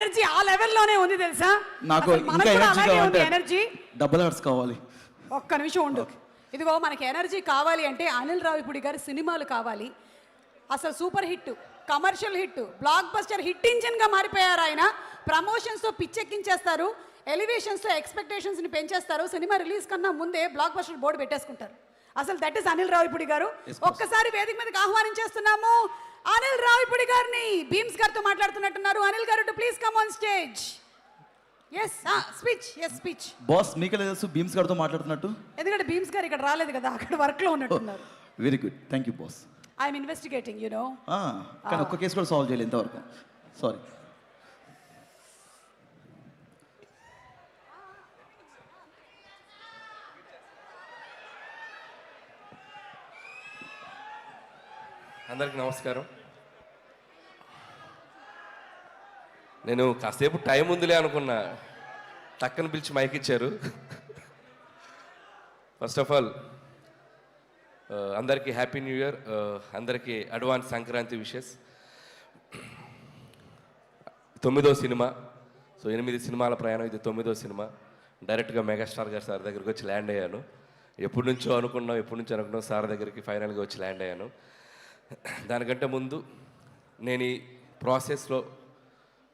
Energy ఆ లెవెల్లోనే ఉంది తెలుసా. నాకు అసలు మనకు ఇంకా కూడా ఎనర్జీ అలాగే ఉంది కావాలంటే ఎనర్జీ. డబుల్ హార్ట్స్ కావాలి. ఒక్క నిమిషం ఉండు. ఇదిగో మనకి ఎనర్జీ కావాలి అంటే అనిల్ రావిపూడి గారి సినిమాలు కావాలి. అసలు super hit, commercial hit, blockbuster hit ఇంజిన్గా మారిపోయారు ఆయన. ప్రమోషన్స్తో పిచ్చెక్కించేస్తారు, ఎలివేషన్స్తో ఎక్స్పెక్టేషన్స్ని పెంచేస్తారు. సినిమా రిలీజ్ కన్నా ముందే బ్లాక్ బస్టర్ బోర్డు పెట్టేసుకుంటారు. అసలు దట్ ఈస్ అనిల్ రావిపూడి గారు. ఒక్కసారి వేదిక మీదకి ఆహ్వానించేస్తున్నాము అనిల్ రావిపూడి గారిని. భీమ్స్ గారితో మాట్లాడుతున్నట్టున్నారు. Anil garu to please come on stage. Yes speech. Boss మీకే తెలుసు భీమ్స్ గారితో మాట్లాడుతున్నట్టు. ఎందుకంటే భీమ్స్ గారు ఇక్కడ రాలేదు కదా, అక్కడ వర్క్లో ఉన్నట్టున్నారు. Very good, thank you boss. I'm investigating you know. కానీ ఒక్క కేసు కూడా సాల్వ్ చేయలేదు ఇంతవరకు. సారీ. అందరికి నమస్కారం. నేను కాసేపు టైం ఉందిలే అనుకున్నా, టక్కన పిలిచి మైక్ ఇచ్చారు. ఫస్ట్ ఆఫ్ ఆల్ అందరికీ హ్యాపీ న్యూ ఇయర్, అందరికీ అడ్వాన్స్ సంక్రాంతి విషెస్. 9వ సినిమా, సో 8 సినిమాల ప్రయాణం, ఇది 9వ సినిమా. డైరెక్ట్గా మెగాస్టార్ గారు సార్ దగ్గరికి వచ్చి ల్యాండ్ అయ్యాను. ఎప్పటి నుంచో అనుకున్నాం సార్ దగ్గరికి ఫైనల్గా వచ్చి ల్యాండ్ అయ్యాను. దానికంటే ముందు నేను ఈ ప్రాసెస్లో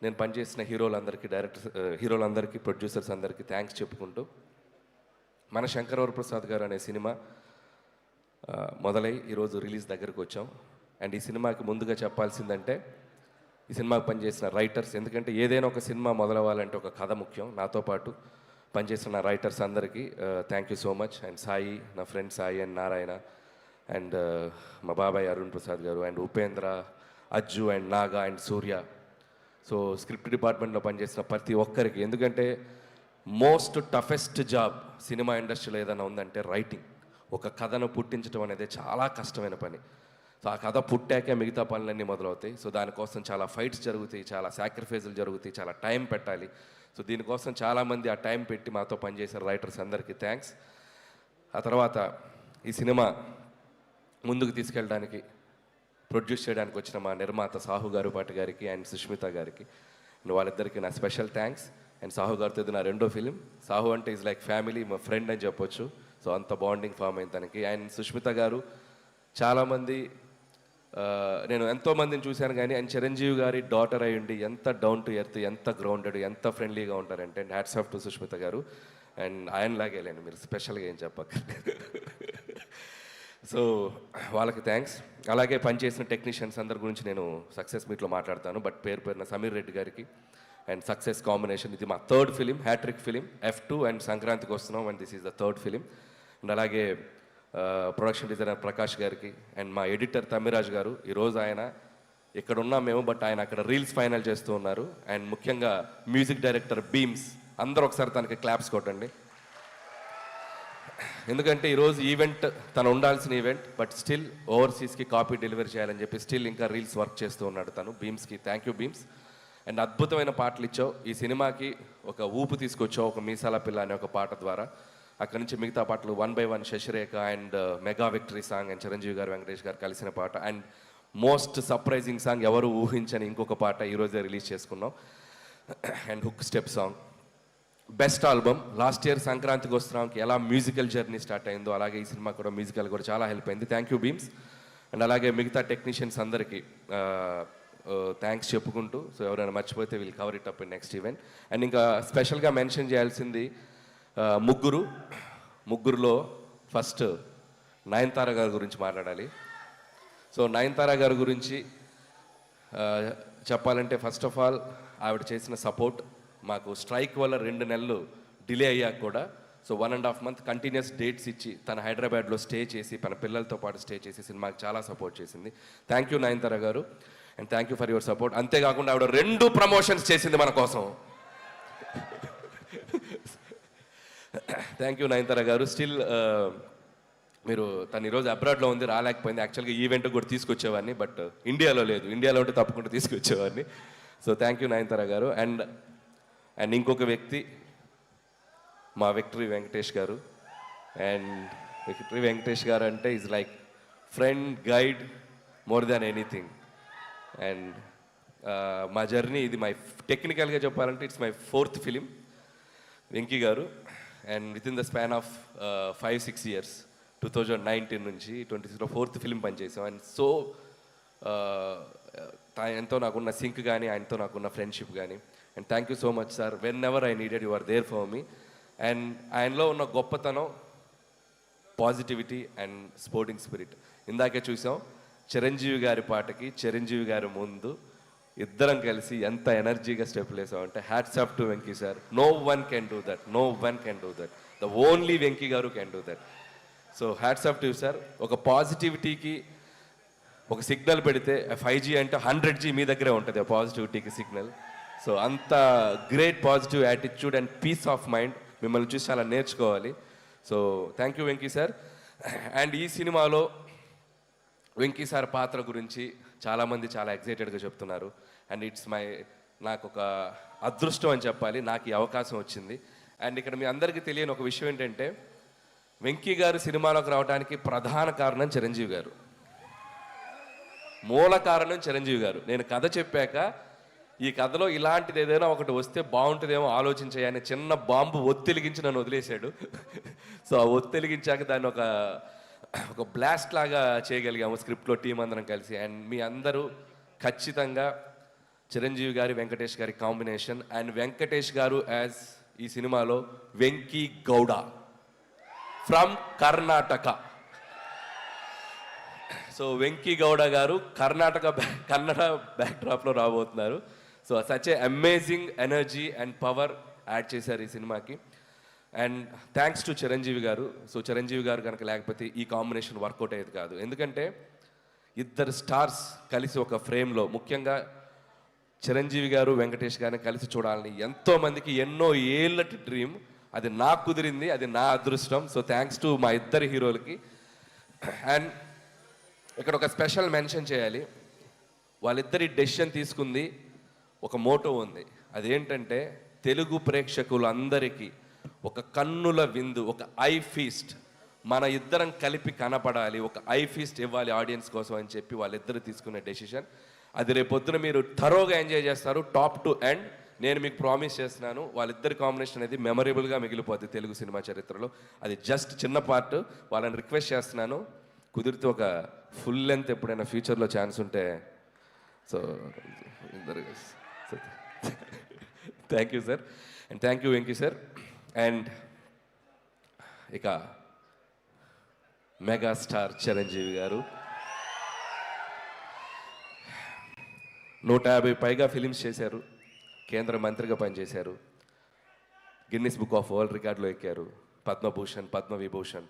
నేను పనిచేసిన హీరోలందరికీ ప్రొడ్యూసర్స్ అందరికీ థ్యాంక్స్ చెప్పుకుంటూ, మన శంకర్ వరప్రసాద్ గారు అనే సినిమా మొదలై ఈరోజు రిలీజ్ దగ్గరకు వచ్చాం. అండ్ ఈ సినిమాకి ముందుగా చెప్పాల్సిందంటే ఈ సినిమాకి పనిచేసిన రైటర్స్, ఎందుకంటే ఏదైనా ఒక సినిమా మొదలవ్వాలంటే ఒక కథ ముఖ్యం. నాతో పాటు పనిచేసిన రైటర్స్ అందరికీ thank you so much. And Sai, నా friend Sai and Narayana, and మా బాబాయ్ Arun Prasad garu, and Upendra, Ajju, and Naga, and Surya. So script డిపార్ట్మెంట్లో పనిచేసిన ప్రతి ఒక్కరికి, ఎందుకంటే మోస్ట్ టఫెస్ట్ జాబ్ సినిమా ఇండస్ట్రీలో ఏదైనా ఉందంటే రైటింగ్. ఒక కథను పుట్టించడం అనేది చాలా కష్టమైన పని. సో ఆ కథ పుట్టాకే మిగతా పనులన్నీ మొదలవుతాయి. సో దానికోసం చాలా ఫైట్స్ జరుగుతాయి, చాలా సాక్రిఫైజులు జరుగుతాయి, చాలా టైం పెట్టాలి. సో దీనికోసం చాలామంది ఆ టైం పెట్టి మాతో పనిచేసిన రైటర్స్ అందరికీ థ్యాంక్స్. ఆ తర్వాత ఈ సినిమా ముందుకు తీసుకెళ్ళడానికి, ప్రొడ్యూస్ చేయడానికి వచ్చిన మా నిర్మాత సాహు గారు పాటి గారికి అండ్ సుష్మిత గారికి, వాళ్ళిద్దరికి నా స్పెషల్ థ్యాంక్స్. అండ్ సాహు గారితో ఇది నా 2వ ఫిలిం. సాహు అంటే ఈజ్ లైక్ ఫ్యామిలీ, మా ఫ్రెండ్ అని చెప్పొచ్చు. సో అంత బాండింగ్ ఫామ్ అయింది తనకి. అండ్ సుష్మిత గారు, చాలామంది నేను ఎంతోమందిని చూశాను కానీ ఆయన చిరంజీవి గారి డాటర్ అయి ఉండి ఎంత డౌన్ టు ఎర్త్, ఎంత గ్రౌండెడ్, ఎంత ఫ్రెండ్లీగా ఉంటారంటే. And hats off to Sushmita గారు. అండ్ ఆయనలాగే లేండి, మీరు స్పెషల్గా ఏం చెప్పక్కర్లేదు. సో వాళ్ళకి థ్యాంక్స్. అలాగే పనిచేసిన టెక్నీషియన్స్ అందరి గురించి నేను సక్సెస్ మీట్లో మాట్లాడతాను, బట్ పేరున సమీర్ రెడ్డి గారికి అండ్ సక్సెస్ కాంబినేషన్. ఇది మా 3rd film, hat trick film. F2 and సంక్రాంతికి వస్తున్నాం, and this is the 3rd film. And అలాగే ప్రొడక్షన్ డిజైనర్ ప్రకాష్ గారికి, అండ్ మా ఎడిటర్ తమ్మిరాజ్ గారు. ఈరోజు ఆయన ఇక్కడ ఉన్నాం మేము, బట్ ఆయన అక్కడ రీల్స్ ఫైనల్ చేస్తూ ఉన్నారు. అండ్ ముఖ్యంగా మ్యూజిక్ డైరెక్టర్ భీమ్స్, అందరూ ఒకసారి తనకి క్లాప్స్ కొట్టండి. ఎందుకంటే ఈరోజు ఈవెంట్ తను ఉండాల్సిన ఈవెంట్, బట్ స్టిల్ ఓవర్సీస్కి కాపీ డెలివరీ చేయాలని చెప్పి స్టిల్ ఇంకా రీల్స్ వర్క్ చేస్తూ ఉన్నాడు తను. భీమ్స్కి థ్యాంక్ యూ భీమ్స్. అండ్ అద్భుతమైన పాటలు ఇచ్చావు ఈ సినిమాకి, ఒక ఊపు తీసుకొచ్చావు ఒక మీసాల పిల్ల అనే ఒక పాట ద్వారా. అక్కడి నుంచి మిగతా పాటలు 1 by 1, Sasirekha, and mega victory song, and Chiranjeevi garu, Venkatesh గారు కలిసిన పాట, అండ్ మోస్ట్ సర్ప్రైజింగ్ సాంగ్, ఎవరు ఊహించని ఇంకొక పాట ఈరోజే రిలీజ్ చేసుకున్నాం, and hook step song. Best album. Last year సంక్రాంతికి వస్తున్నాంకి ఎలా మ్యూజికల్ జర్నీ స్టార్ట్ అయిందో అలాగే ఈ సినిమా కూడా మ్యూజికల్ కూడా చాలా హెల్ప్ అయింది. Thank you Bheems. అండ్ అలాగే మిగతా టెక్నీషియన్స్ అందరికీ థ్యాంక్స్ చెప్పుకుంటూ, సో ఎవరైనా మర్చిపోతే we'll cover it up in next event. And ఇంకా స్పెషల్గా మెన్షన్ చేయాల్సింది ముగ్గురులో ఫస్ట్ నయనతార గారి గురించి మాట్లాడాలి. సో నయనతార గారి గురించి చెప్పాలంటే ఫస్ట్ ఆఫ్ ఆల్ ఆవిడ చేసిన సపోర్ట్, మాకు స్ట్రైక్ వల్ల 2 నెలలు డిలే అయ్యాక కూడా, సో 1.5 month కంటిన్యూస్ డేట్స్ ఇచ్చి తన హైదరాబాద్లో స్టే చేసి తన పిల్లలతో పాటు స్టే చేసి సినిమాకి చాలా సపోర్ట్ చేసింది. థ్యాంక్ యూ నయనతార గారు, and thank you for your support. అంతేకాకుండా ఆవిడ 2 ప్రమోషన్స్ చేసింది మన కోసం. థ్యాంక్ యూ నయనతార గారు. స్టిల్ మీరు తను ఈరోజు అబ్రాడ్లో ఉంది, రాలేకపోయింది. యాక్చువల్గా ఈవెంట్ కూడా తీసుకొచ్చేవాడిని, బట్ ఇండియాలో లేదు. ఇండియాలో ఉంటే తప్పకుండా తీసుకొచ్చేవాడిని. సో థ్యాంక్ యూ నయనతార గారు. అండ్ ఇంకొక వ్యక్తి మా విక్టరీ వెంకటేష్ గారు. అండ్ విక్టరీ వెంకటేష్ గారు అంటే is like friend, guide, more than anything. And మా జర్నీ ఇది టెక్నికల్గా చెప్పాలంటే it's my 4th film Venky garu. And with in the span of 5-6 years 2019 నుంచి 26లో 4th ఫిలిం పనిచేసాం. అండ్ సో ఆయనతో నాకున్న సింక్ కానీ ఆయనతో నాకున్న ఫ్రెండ్షిప్ కానీ. And thank you so much sir. Whenever I needed you are there for me. And ఆయనలో ఉన్న గొప్పతనం పాజిటివిటీ అండ్ స్పోర్టింగ్ స్పిరిట్. ఇందాకే చూసాం చిరంజీవి గారి పాటకి చిరంజీవి గారి ముందు ఇద్దరం కలిసి ఎంత ఎనర్జీగా స్టెప్లు వేసామంటే hats off to Venky sir. No one can do that, no one can do that, the only Venky garu can do that. So hats off to sir. ఒక పాజిటివిటీకి ఒక సిగ్నల్ పెడితే 5G అంటే 100G మీ దగ్గరే ఉంటుంది ఆ పాజిటివిటీకి సిగ్నల్. సో అంత great positive attitude and peace of mind మిమ్మల్ని చూసి చాలా నేర్చుకోవాలి. So thank you Venky sir. And ఈ సినిమాలో వెంకీ సార్ పాత్ర గురించి చాలామంది చాలా ఎక్సైటెడ్గా చెప్తున్నారు. అండ్ నాకు ఒక అదృష్టం అని చెప్పాలి, నాకు ఈ అవకాశం వచ్చింది. అండ్ ఇక్కడ మీ అందరికీ తెలియని ఒక విషయం ఏంటంటే వెంకీ గారు సినిమాలోకి రావడానికి ప్రధాన కారణం చిరంజీవి గారు, మూల కారణం చిరంజీవి గారు. నేను కథ చెప్పాక ఈ కథలో ఇలాంటిది ఏదైనా ఒకటి వస్తే బాగుంటుందేమో ఆలోచించాయని చిన్న బాంబు ఒత్తిలిగించి నన్ను వదిలేశాడు. సో ఆ ఒత్తిలిగించాక దాన్ని ఒక బ్లాస్ట్ లాగా చేయగలిగాము స్క్రిప్ట్లో టీం అందరం కలిసి. అండ్ మీ అందరూ ఖచ్చితంగా చిరంజీవి గారి వెంకటేష్ గారి కాంబినేషన్. అండ్ వెంకటేష్ గారు యాజ్ ఈ సినిమాలో వెంకీ గౌడ ఫ్రమ్ కర్ణాటక. సో వెంకీ గౌడ గారు కన్నడ బ్యాక్డ్రాప్లో రాబోతున్నారు. So such a amazing energy and power add చేశారు ఈ సినిమాకి. అండ్ థ్యాంక్స్ టు చిరంజీవి గారు. సో చిరంజీవి గారు కనుక లేకపోతే ఈ కాంబినేషన్ వర్కౌట్ అయ్యేది కాదు. ఎందుకంటే ఇద్దరు స్టార్స్ కలిసి ఒక ఫ్రేమ్లో, ముఖ్యంగా చిరంజీవి గారు వెంకటేష్ గారిని కలిసి చూడాలని ఎంతోమందికి ఎన్నో ఏళ్ళటి డ్రీమ్. అది నాకు కుదిరింది, అది నా అదృష్టం. సో థ్యాంక్స్ టు మా ఇద్దరు హీరోలకి. అండ్ ఇక్కడ ఒక స్పెషల్ మెన్షన్ చేయాలి. వాళ్ళిద్దరి డెసిషన్ తీసుకుంది ఒక మోటో ఉంది. అదేంటంటే తెలుగు ప్రేక్షకులందరికీ ఒక కన్నుల విందు, ఒక ఐ ఫీస్ట్, మన ఇద్దరం కలిపి కనపడాలి, ఒక ఐ ఫీస్ట్ ఇవ్వాలి ఆడియన్స్ కోసం అని చెప్పి వాళ్ళిద్దరు తీసుకునే డెసిషన్. అది రేపొద్దున మీరు థరోగా ఎంజాయ్ చేస్తారు టాప్ టు ఎండ్. నేను మీకు ప్రామిస్ చేస్తున్నాను వాళ్ళిద్దరి కాంబినేషన్ అనేది మెమరబుల్గా మిగిలిపోద్ది తెలుగు సినిమా చరిత్రలో. అది జస్ట్ చిన్న పార్ట్. వాళ్ళని రిక్వెస్ట్ చేస్తున్నాను, కుదిరితే ఒక ఫుల్ లెంత్ ఎప్పుడైనా ఫ్యూచర్లో ఛాన్స్ ఉంటే. So thank you sir. And thank you Venky sir. And ఇక మెగాస్టార్ చిరంజీవి గారు 150 పైగా ఫిలిమ్స్ చేశారు, కేంద్ర మంత్రిగా పనిచేశారు, గిన్నిస్ బుక్ ఆఫ్ వరల్డ్ రికార్డులో ఎక్కారు, పద్మభూషణ్, పద్మవిభూషణ్.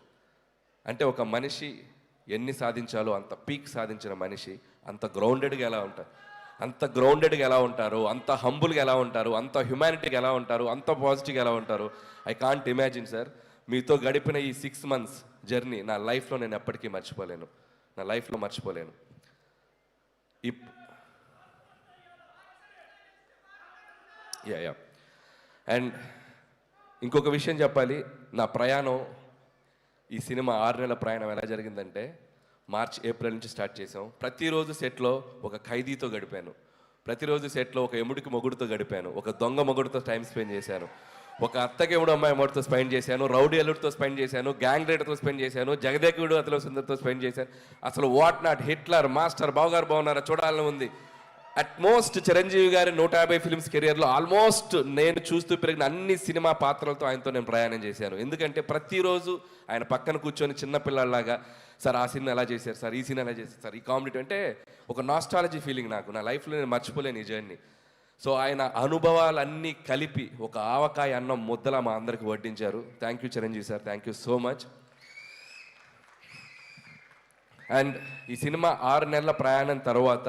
అంటే ఒక మనిషి ఎన్ని సాధించాలో అంత పీక్ సాధించిన మనిషి అంత గ్రౌండెడ్గా ఎలా ఉంటారు, అంత హంబుల్గా ఎలా ఉంటారు, అంత హ్యుమానిటీగా ఎలా ఉంటారు, అంత పాజిటివ్గా ఎలా ఉంటారు. I can't imagine sir. మీతో గడిపిన ఈ 6 months జర్నీ నా లైఫ్లో నేను ఎప్పటికీ మర్చిపోలేను. యా. అండ్ ఇంకొక విషయం చెప్పాలి. నా ప్రయాణం, ఈ సినిమా 6 నెలల ప్రయాణం ఎలా జరిగిందంటే మార్చ్, ఏప్రిల్ నుంచి స్టార్ట్ చేసాం. ప్రతిరోజు సెట్లో ఒక ఖైదీతో గడిపాను, ప్రతిరోజు సెట్లో ఒక ఎముడికి మొగుడుతో గడిపాను, ఒక దొంగ మొగుడుతో టైం స్పెండ్ చేశాను, ఒక అత్తకెముడు అమ్మాయి మొగుడుతో స్పెండ్ చేశాను, రౌడీ అల్లుడితో స్పెండ్ చేశాను, గ్యాంగ్ లీడర్తో స్పెండ్ చేశాను, జగదేకుడు అతలో సుందర్తో స్పెండ్ చేశాను. అసలు వాట్ నాట్, హిట్లర్, మాస్టర్, బావగారు బాగున్నారా చూడాలని ఉంది. అట్మోస్ట్ చిరంజీవి గారి 150 ఫిల్మ్స్ కెరియర్లో ఆల్మోస్ట్ నేను చూస్తూ పెరిగిన అన్ని సినిమా పాత్రలతో ఆయనతో నేను ప్రయాణం చేశాను. ఎందుకంటే ప్రతిరోజు ఆయన పక్కన కూర్చొని చిన్నపిల్లలాగా, సార్ ఆ సీన్ ఎలా చేశారు సార్, ఈ సీన్ ఎలా చేశారు సార్, ఈ కామెడీ అంటే ఒక నాస్టాలజీ ఫీలింగ్ నాకు. నా లైఫ్లో నేను మర్చిపోలేను ఈ జర్నీ. సో ఆయన అనుభవాలన్నీ కలిపి ఒక ఆవకాయ అన్నం ముద్దలా మా అందరికి వడ్డించారు. Thank you Chiranjeevi sir, thank you so much. And ఈ సినిమా 6 నెలల ప్రయాణం తర్వాత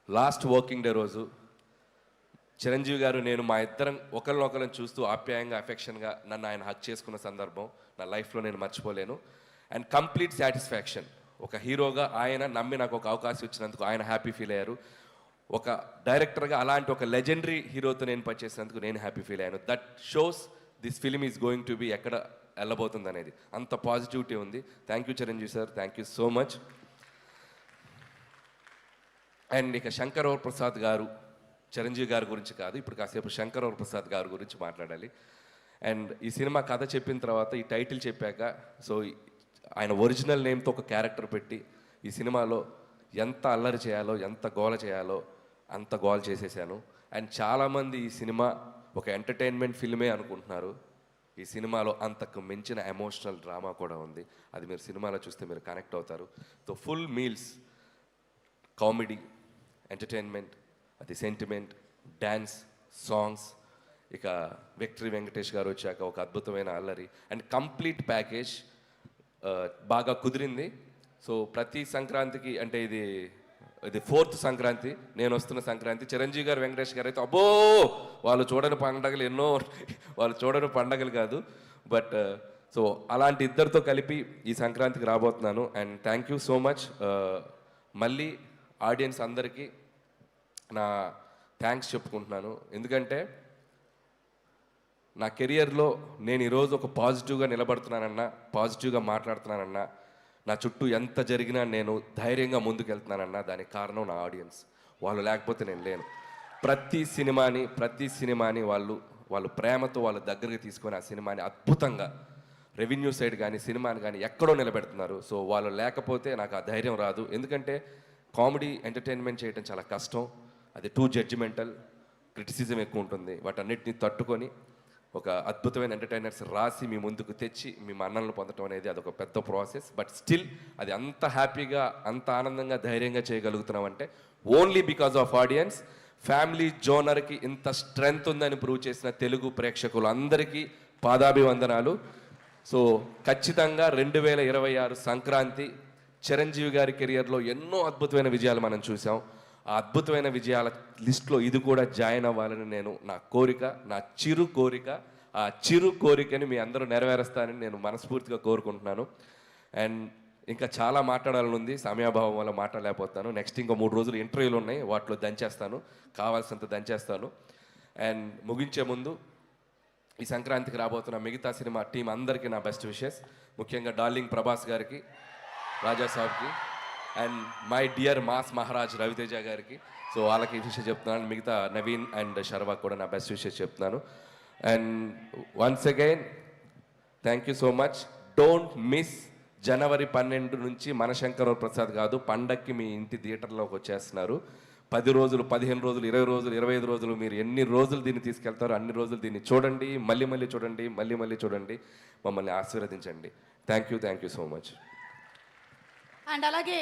లాస్ట్ వర్కింగ్ డే రోజు చిరంజీవి గారు, నేను మా ఇద్దరం ఒకరినొకరిని చూస్తూ ఆప్యాయంగా, అఫెక్షన్గా నన్ను ఆయన హక్ చేసుకున్న సందర్భం నా లైఫ్లో నేను మర్చిపోలేను. And complete satisfaction. ఒక హీరోగా ఆయన నమ్మి నాకు ఒక అవకాశం ఇచ్చినందుకు ఆయన హ్యాపీ ఫీల్ అయ్యారు. ఒక డైరెక్టర్గా అలాంటి ఒక లెజెండరీ హీరోతో నేను పనిచేసినందుకు నేను హ్యాపీ ఫీల్ అయ్యాను. That shows this film is going to be ఎక్కడ వెళ్ళబోతుంది అనేది. అంత పాజిటివిటీ ఉంది. Thank you Chiranjeevi sir, thank you so much. And ఇక శంకర్ ప్రసాద్ గారు చిరంజీవి గారి గురించి కాదు, ఇప్పుడు కాసేపు శంకర్ ప్రసాద్ గారి గురించి మాట్లాడాలి. అండ్ ఈ సినిమా కథ చెప్పిన తర్వాత, ఈ టైటిల్ చెప్పాక, సో ఆయన ఒరిజినల్ నేమ్తో ఒక క్యారెక్టర్ పెట్టి ఈ సినిమాలో ఎంత అల్లరి చేయాలో, ఎంత గోల చేయాలో అంత గోల చేసేసాను. అండ్ చాలామంది ఈ సినిమా ఒక ఎంటర్టైన్మెంట్ ఫిల్మే అనుకుంటున్నారు. ఈ సినిమాలో అంతకు మించిన ఎమోషనల్ డ్రామా కూడా ఉంది. అది మీరు సినిమాలో చూస్తే మీరు కనెక్ట్ అవుతారు. So full meals, comedy, entertainment, అది సెంటిమెంట్, డ్యాన్స్, సాంగ్స్, ఇక విక్టరీ వెంకటేష్ గారు వచ్చాక ఒక అద్భుతమైన అల్లరి అండ్ కంప్లీట్ ప్యాకేజ్ బాగా కుదిరింది. సో ప్రతి సంక్రాంతికి, అంటే ఇది 4th సంక్రాంతి, నేను వస్తున్న సంక్రాంతి, చిరంజీవి గారు, వెంకటేష్ గారు అయితే అబ్బో వాళ్ళు చూడని పండగలు ఎన్నో, వాళ్ళు చూడని పండగలు కాదు. బట్ సో అలాంటి ఇద్దరితో కలిపి ఈ సంక్రాంతికి రాబోతున్నాను. And thank you so much. మళ్ళీ ఆడియన్స్ అందరికీ నా థ్యాంక్స్ చెప్పుకుంటున్నాను. ఎందుకంటే నా కెరియర్లో నేను ఈరోజు ఒక పాజిటివ్గా నిలబడుతున్నానన్నా, పాజిటివ్గా మాట్లాడుతున్నానన్నా, నా చుట్టూ ఎంత జరిగినా నేను ధైర్యంగా ముందుకెళ్తున్నానన్నా దానికి కారణం నా ఆడియన్స్. వాళ్ళు లేకపోతే నేను లేను. ప్రతి సినిమాని వాళ్ళు ప్రేమతో వాళ్ళ దగ్గరికి తీసుకొని ఆ సినిమాని అద్భుతంగా రెవెన్యూ సైడ్ కానీ సినిమాని కానీ ఎక్కడో నిలబెడుతున్నారు. సో వాళ్ళు లేకపోతే నాకు ఆ ధైర్యం రాదు. ఎందుకంటే కామెడీ ఎంటర్టైన్మెంట్ చేయడం చాలా కష్టం. అది టూ జడ్జిమెంటల్, క్రిటిసిజం ఎక్కువ ఉంటుంది. వాటన్నిటిని తట్టుకొని ఒక అద్భుతమైన ఎంటర్టైనర్స్ రాసి మీ ముందుకు తెచ్చి మీ మన్ననలు పొందడం అనేది అదొక పెద్ద ప్రాసెస్. బట్ స్టిల్ అది అంత హ్యాపీగా, అంత ఆనందంగా, ధైర్యంగా చేయగలుగుతున్నాం అంటే only because of audience. Family జోనర్కి ఇంత స్ట్రెంగ్త్ ఉందని ప్రూవ్ చేసిన తెలుగు ప్రేక్షకులు అందరికీ పాదాభివందనాలు. సో ఖచ్చితంగా 2026 సంక్రాంతి చిరంజీవి గారి కెరియర్లో ఎన్నో అద్భుతమైన విజయాలు మనం చూసాం. ఆ అద్భుతమైన విజయాల లిస్ట్లో ఇది కూడా జాయిన్ అవ్వాలని నా కోరిక, నా చిరు కోరిక. ఆ చిరు కోరికని మీ అందరూ నెరవేరుస్తానని నేను మనస్ఫూర్తిగా కోరుకుంటున్నాను. అండ్ ఇంకా చాలా మాట్లాడాలని ఉంది, సమయాభావం వల్ల మాట్లాడలేకపోతాను. నెక్స్ట్ ఇంకో 3 రోజులు ఇంటర్వ్యూలు ఉన్నాయి, వాటిలో దంచేస్తాను, కావాల్సినంత దంచేస్తాను. అండ్ ముగించే ముందు ఈ సంక్రాంతికి రాబోతున్న మిగతా సినిమా టీం అందరికీ నా బెస్ట్ విషెస్. ముఖ్యంగా డార్లింగ్ ప్రభాస్ గారికి, రాజా సాబ్కి, and my dear mass Maharaj Ravi Teja గారికి. సో వాళ్ళకి విషయం చెప్తున్నాను. మిగతా నవీన్ అండ్ శర్వా కూడా నా బెస్ట్ విషెస్ చెప్తున్నాను. And once again thank you so much. Don't miss January 12 నుంచి మనశంకర్ ప్రసాద్ కాదు, పండక్కి మీ ఇంటి థియేటర్లోకి వచ్చేస్తున్నారు. 10 రోజులు, 15 రోజులు, 20 రోజులు, 25 రోజులు, మీరు ఎన్ని రోజులు దీన్ని తీసుకెళ్తారో అన్ని రోజులు దీన్ని చూడండి, మళ్ళీ చూడండి, మళ్ళీ చూడండి, మమ్మల్ని ఆశీర్వదించండి. Thank you so much. And అలాగే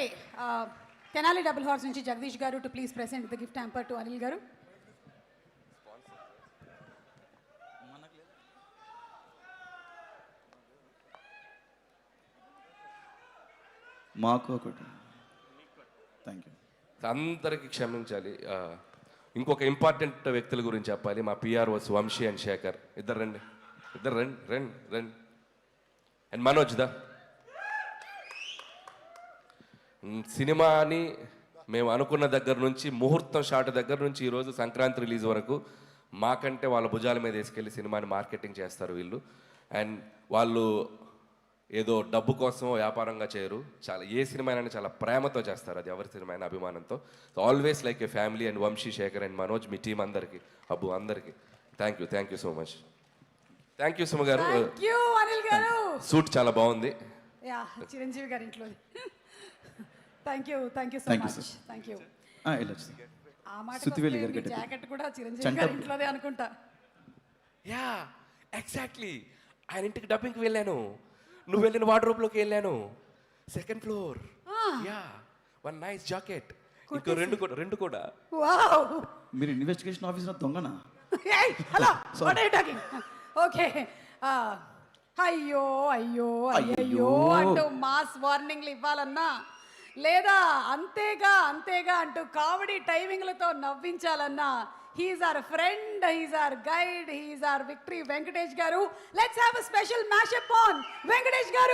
తెనాలి డబుల్ హార్స్ నుంచి జగదీష్ గారు to please present the gift hamper to Anil గారు. మాకు ఒకటి. Thank you. అందరికీ క్షమించాలి. ఇంకొక ఇంపార్టెంట్ వ్యక్తుల గురించి చెప్పాలి. మా పిఆర్ఓస్ వంశీ అండ్ శేఖర్. ఇద్దరు రండి. అండ్ మనోజ్ దా. సినిమాని మేము అనుకున్న దగ్గర నుంచి, ముహూర్తం షాట్ దగ్గర నుంచి ఈరోజు సంక్రాంతి రిలీజ్ వరకు మాకంటే వాళ్ళ భుజాల మీద వేసుకెళ్ళి సినిమాని మార్కెటింగ్ చేస్తారు వీళ్ళు. అండ్ వాళ్ళు ఏదో డబ్బు కోసం వ్యాపారంగా చేయరు. ఏ సినిమా అయినా చాలా ప్రేమతో చేస్తారు. అది ఎవరి సినిమా అయినా అభిమానంతో. So always like a family. And Vamsi, Shekar and Manoj, మీ టీం అందరికీ, అబ్బు అందరికీ thank you so much. Thank you Suma garu. Anil garu suit చాలా బాగుంది. చిరంజీవి గారి ఇంట్లో. Thank you so Thank you, much. sir. Thank you. వెళ్ళొచ్చు. ఆ మాట సుత్తివేలి గారికి కట్టింది. జాకెట్ కూడా చిరంజీవి గారి ఇంట్లోదే అనుకుంటా. Yeah exactly. ఆయన ఇంటికి డబ్బింగ్కి వెళ్ళాను, నువ్వు వెళ్ళిన వార్డ్రోబ్లోకి వెళ్ళాను. 2nd floor. Yeah, 1 nice jacket. ఇంకో రెండు కూడా. వావ్. మీరు ఇన్వెస్టిగేషన్ ఆఫీసర్ దొంగనా? Hello, what are you talking? Okay. అయ్యో అంటూ మాస్ వార్నింగ్లు ఇవ్వాలన్నా, లేదా అంతేగా అంటూ కామెడీ టైమింగ్లతో నవ్వించాలన్నా, he's our friend, he's our guide, he's our Victory Venkatesh garu. Let's have a special mashup on Venkatesh గారు.